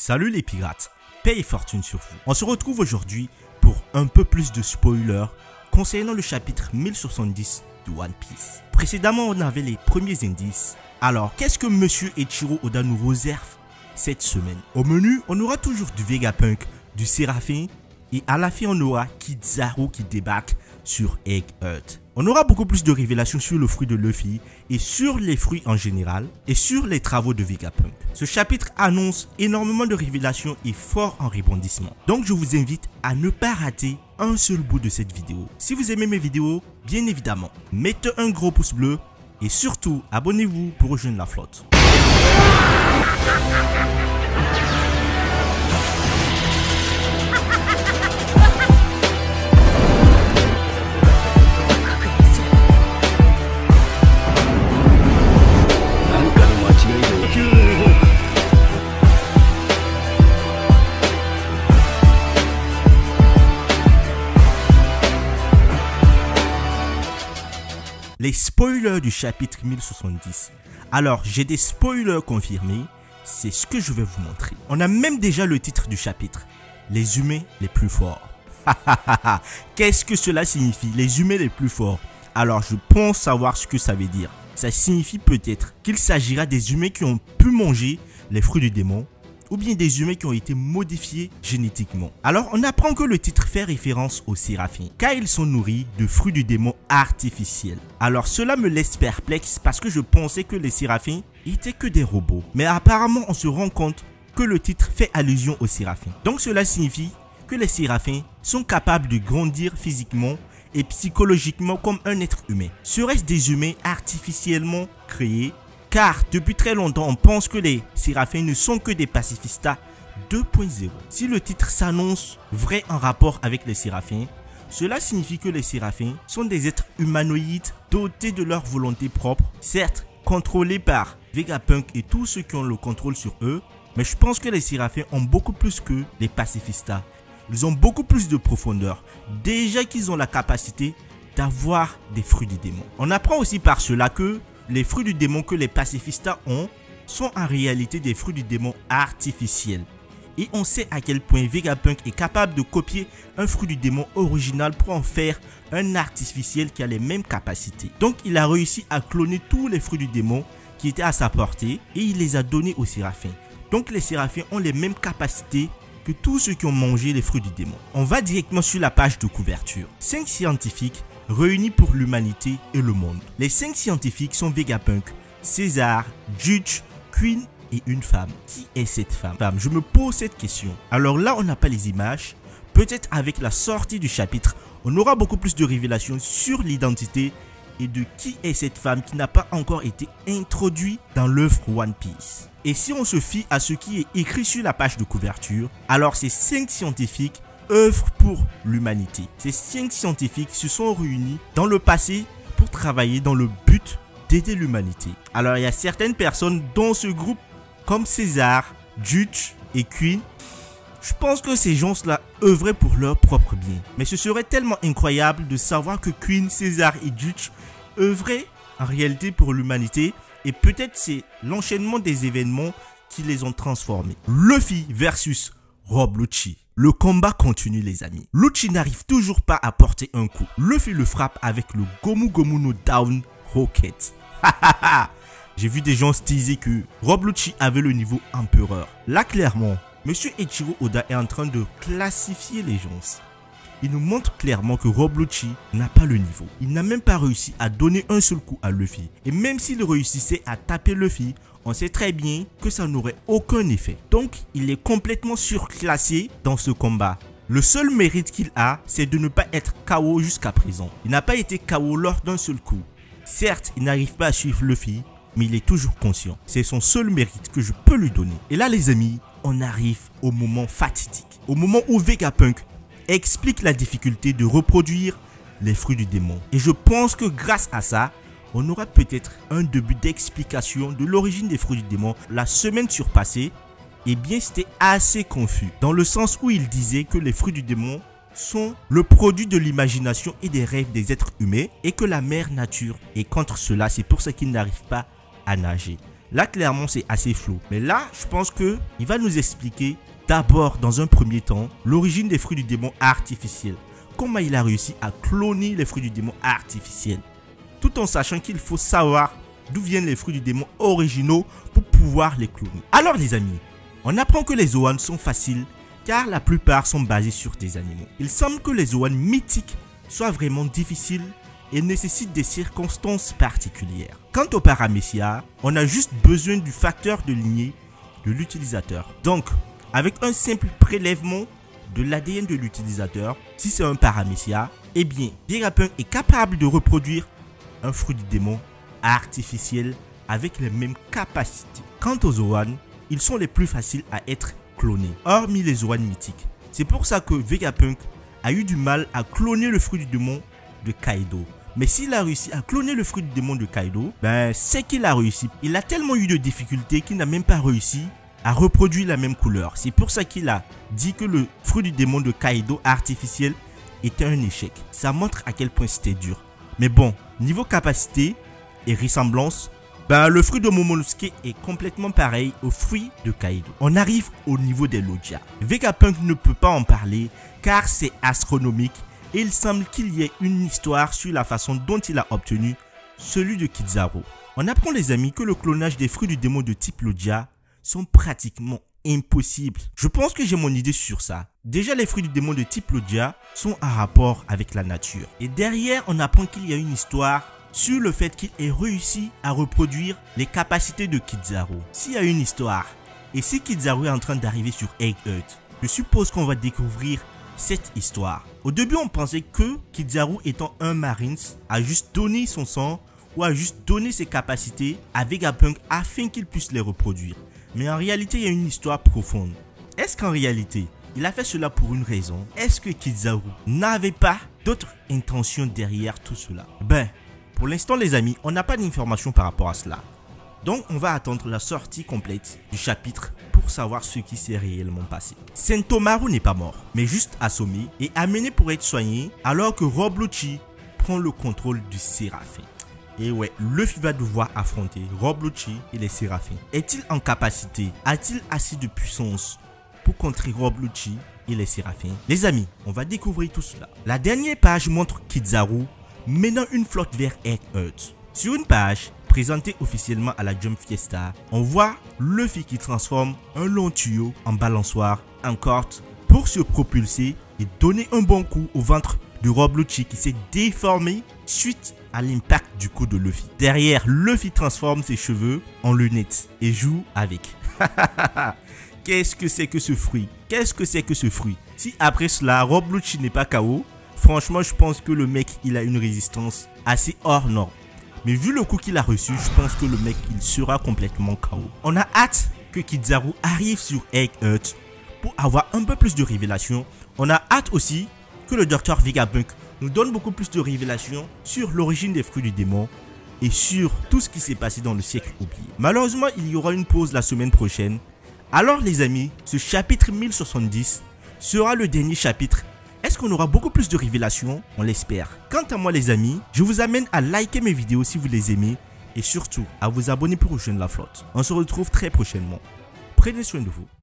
Salut les pirates, paix et fortune sur vous. On se retrouve aujourd'hui pour un peu plus de spoilers concernant le chapitre 1070 de One Piece. Précédemment, on avait les premiers indices. Alors, qu'est-ce que Monsieur Eiichiro Oda nous réserve cette semaine? Au menu, on aura toujours du Vegapunk, du Séraphin et à la fin, on aura Kizaru qui débarque sur Egg Heart. On aura beaucoup plus de révélations sur le fruit de Luffy et sur les fruits en général et sur les travaux de Vegapunk. Ce chapitre annonce énormément de révélations et fort en rebondissement. Donc je vous invite à ne pas rater un seul bout de cette vidéo. Si vous aimez mes vidéos, bien évidemment, mettez un gros pouce bleu et surtout abonnez-vous pour rejoindre la flotte. Les spoilers du chapitre 1070. Alors, j'ai des spoilers confirmés, c'est ce que je vais vous montrer. On a même déjà le titre du chapitre, les humains les plus forts. Qu'est-ce que cela signifie, les humains les plus forts? Alors, je pense savoir ce que ça veut dire. Ça signifie peut-être qu'il s'agira des humains qui ont pu manger les fruits du démon, ou bien des humains qui ont été modifiés génétiquement. Alors, on apprend que le titre fait référence aux séraphins, car ils sont nourris de fruits du démon artificiels. Alors, cela me laisse perplexe parce que je pensais que les séraphins étaient que des robots. Mais apparemment, on se rend compte que le titre fait allusion aux séraphins. Donc, cela signifie que les séraphins sont capables de grandir physiquement et psychologiquement comme un être humain. Serait-ce des humains artificiellement créés? Car depuis très longtemps, on pense que les séraphins ne sont que des pacifistas 2.0. Si le titre s'annonce vrai en rapport avec les séraphins, cela signifie que les séraphins sont des êtres humanoïdes dotés de leur volonté propre, certes contrôlés par Vegapunk et tous ceux qui ont le contrôle sur eux, mais je pense que les séraphins ont beaucoup plus que les pacifistas. Ils ont beaucoup plus de profondeur, déjà qu'ils ont la capacité d'avoir des fruits du démon. On apprend aussi par cela que les fruits du démon que les pacifistas ont sont en réalité des fruits du démon artificiels. Et on sait à quel point Vegapunk est capable de copier un fruit du démon original pour en faire un artificiel qui a les mêmes capacités. Donc il a réussi à cloner tous les fruits du démon qui étaient à sa portée et il les a donnés aux séraphins. Donc les séraphins ont les mêmes capacités que tous ceux qui ont mangé les fruits du démon. On va directement sur la page de couverture. 5 scientifiques réunis pour l'humanité et le monde. Les 5 scientifiques sont Vegapunk, César, Judge, Queen et une femme. Qui est cette femme? Je me pose cette question. Alors là, on n'a pas les images. Peut-être avec la sortie du chapitre, on aura beaucoup plus de révélations sur l'identité et de qui est cette femme qui n'a pas encore été introduite dans l'œuvre One Piece. Et si on se fie à ce qui est écrit sur la page de couverture, alors ces 5 scientifiques œuvrent pour l'humanité. Ces 5 scientifiques se sont réunis dans le passé pour travailler dans le but d'aider l'humanité. Alors il y a certaines personnes dans ce groupe comme César, Judge et Queen. Je pense que ces gens-là œuvraient pour leur propre bien. Mais ce serait tellement incroyable de savoir que Queen, César et Judge œuvraient en réalité pour l'humanité. Et peut-être c'est l'enchaînement des événements qui les ont transformés. Luffy versus Rob Lucci. Le combat continue les amis. Lucci n'arrive toujours pas à porter un coup. Luffy le frappe avec le Gomu Gomu no Down Rocket. J'ai vu des gens teaser que Rob Lucci avait le niveau empereur. Là clairement, Monsieur Eiichiro Oda est en train de classifier les gens. Il nous montre clairement que Rob Lucci n'a pas le niveau. Il n'a même pas réussi à donner un seul coup à Luffy. Et même s'il réussissait à taper Luffy, on sait très bien que ça n'aurait aucun effet. Donc, il est complètement surclassé dans ce combat. Le seul mérite qu'il a, c'est de ne pas être KO jusqu'à présent. Il n'a pas été KO lors d'un seul coup. Certes, il n'arrive pas à suivre Luffy, mais il est toujours conscient. C'est son seul mérite que je peux lui donner. Et là, les amis, on arrive au moment fatidique. Au moment où Vegapunk explique la difficulté de reproduire les fruits du démon. Et je pense que grâce à ça, on aura peut-être un début d'explication de l'origine des fruits du démon. La semaine surpassée, eh bien c'était assez confus. Dans le sens où il disait que les fruits du démon sont le produit de l'imagination et des rêves des êtres humains et que la mère nature est contre cela. C'est pour ça qu'ils n'arrivent pas à nager. Là, clairement, c'est assez flou. Mais là, je pense qu'il va nous expliquer d'abord, dans un premier temps, l'origine des fruits du démon artificiels. Comment il a réussi à cloner les fruits du démon artificiels. Tout en sachant qu'il faut savoir d'où viennent les fruits du démon originaux pour pouvoir les cloner. Alors les amis, on apprend que les Zoans sont faciles car la plupart sont basés sur des animaux. Il semble que les Zoans mythiques soient vraiment difficiles et nécessitent des circonstances particulières. Quant au paramécia, on a juste besoin du facteur de lignée de l'utilisateur. Donc, avec un simple prélèvement de l'ADN de l'utilisateur, si c'est un paramécia, eh bien, Vegapunk est capable de reproduire un fruit du démon artificiel avec les mêmes capacités. Quant aux Zoans, ils sont les plus faciles à être clonés, hormis les Zoans mythiques. C'est pour ça que Vegapunk a eu du mal à cloner le fruit du démon de Kaido. Mais s'il a réussi à cloner le fruit du démon de Kaido, c'est qu'il a réussi. Il a tellement eu de difficultés qu'il n'a même pas réussi à reproduire la même couleur. C'est pour ça qu'il a dit que le fruit du démon de Kaido artificiel était un échec. Ça montre à quel point c'était dur. Mais bon, niveau capacité et ressemblance, le fruit de Momonosuke est complètement pareil au fruit de Kaido. On arrive au niveau des Logia. Vegapunk ne peut pas en parler car c'est astronomique et il semble qu'il y ait une histoire sur la façon dont il a obtenu celui de Kizaru. On apprend les amis que le clonage des fruits du démon de type Logia sont pratiquement impossibles. Je pense que j'ai mon idée sur ça. Déjà les fruits du démon de type Logia sont en rapport avec la nature. Et derrière on apprend qu'il y a une histoire sur le fait qu'il ait réussi à reproduire les capacités de Kizaru. S'il y a une histoire, et si Kizaru est en train d'arriver sur Eggheart, je suppose qu'on va découvrir cette histoire. Au début, on pensait que Kizaru étant un Marines a juste donné son sang ou a juste donné ses capacités à Vegapunk afin qu'il puisse les reproduire. Mais en réalité, il y a une histoire profonde. Est-ce qu'en réalité, il a fait cela pour une raison? Est-ce que Kizaru n'avait pas d'autres intentions derrière tout cela? Pour l'instant les amis, on n'a pas d'informations par rapport à cela. Donc on va attendre la sortie complète du chapitre pour savoir ce qui s'est réellement passé. Sentomaru n'est pas mort, mais juste assommé et amené pour être soigné alors que Rob Lucci prend le contrôle du Séraphin. Et ouais, Luffy va devoir affronter Rob Lucci et les Séraphins. Est-il en capacité? A-t-il assez de puissance pour contrer Rob Lucci et les Séraphins? Les amis, on va découvrir tout cela. La dernière page montre Kizaru menant une flotte vers Eggheart. Sur une page présentée officiellement à la Jump Fiesta, on voit Luffy qui transforme un long tuyau en balançoire en corde pour se propulser et donner un bon coup au ventre de Rob Lucci qui s'est déformé suite à l'impact du coup de Luffy. Derrière, Luffy transforme ses cheveux en lunettes et joue avec. Qu'est-ce que c'est que ce fruit? Qu'est-ce que c'est que ce fruit? Si après cela, Rob Lucci n'est pas KO, franchement, je pense que le mec, il a une résistance assez hors norme. Mais vu le coup qu'il a reçu, je pense que le mec, il sera complètement KO. On a hâte que Kizaru arrive sur Eggheart pour avoir un peu plus de révélations. On a hâte aussi que le docteur Vegapunk nous donne beaucoup plus de révélations sur l'origine des fruits du démon et sur tout ce qui s'est passé dans le siècle oublié. Malheureusement, il y aura une pause la semaine prochaine. Alors les amis, ce chapitre 1070 sera le dernier chapitre. Est-ce qu'on aura beaucoup plus de révélations? On l'espère. Quant à moi les amis, je vous amène à liker mes vidéos si vous les aimez et surtout à vous abonner pour rejoindre la flotte. On se retrouve très prochainement. Prenez soin de vous.